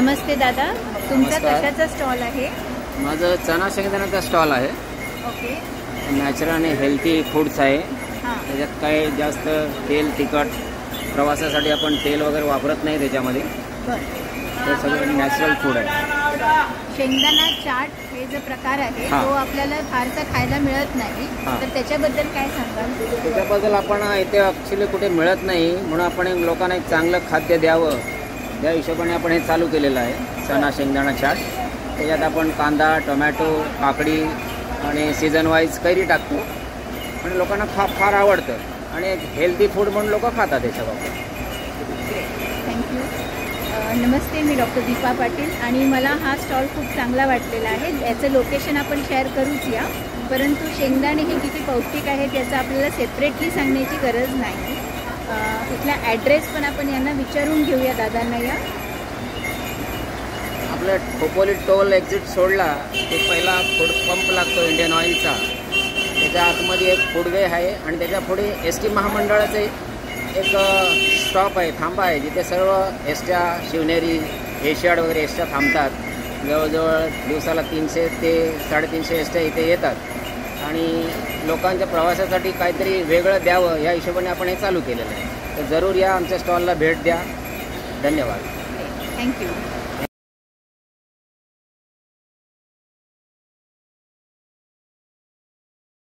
नमस्ते दादा, तुमचा नमस्कार. कशाचा स्टॉल आहे? माझं चना शेंगदाण्याचा स्टॉल आहे. ओके. नॅचरल आणि हेल्थी फूड्स आहे. हां. त्याच्यात काही जास्त तेल तिखट प्रवासासाठी आपण तेल वगैरे वापरत नाही त्याच्यामध्ये. बरं. ते सगळं नॅचरल फूड आहे. शेंगदाणा चाट हे जो प्रकार आहे हां. तो आपल्याला फारसा खायला मिळत नाही, हां. तर त्याच्याबद्दल काय सांगाल? त्याच्याबद्दल आपण इथे ॲक्च्युली कुठे मिळत नाही, म्हणून आपण लोकांना एक चांगलं खाद्य द्यावं त्या हिशोबाने आपण हे चालू केलेलं आहे चना शेंगदाणा चाट. त्याच्यात आपण कांदा, टोमॅटो, काकडी आणि सीझन वाईज कैरी टाकतो आणि लोकांना फार आवडतं आणि एक हेल्दी फूड म्हणून लोक खातात त्याच्याबाबत. थँक्यू. नमस्ते, मी डॉक्टर दीपा पाटील आणि मला हा स्टॉल खूप चांगला वाटलेला आहे. याचं लोकेशन आपण शेअर करूच या, परंतु शेंगदाणे हे किती पौष्टिक आहे त्याचं आपल्याला सेपरेटली सांगण्याची गरज नाही. इथला ॲड्रेस पण आपण यांना विचारून घेऊया दादांना. या आपलं खोपोली टोल एक्झिट सोडला की पहिला फूड पंप लागतो इंडियन ऑइलचा. त्याच्या आतमध्ये एक फूडवे आहे आणि त्याच्या पुढे एस टी महामंडळाचे एक स्टॉप आहे, थांबा आहे, जिथे सर्व एसट्या, शिवनेरी, एशियाड वगैरे एसट्या थांबतात. जवळजवळ दिवसाला 300 ते 350 एसट्या इथे येतात आणि लोकांच्या प्रवासासाठी काहीतरी वेगळं द्यावं या हिशोबाने आपण हे चालू केलेलं आहे. तर जरूर या, आमच्या स्टॉलला भेट द्या. धन्यवाद. थँक्यू.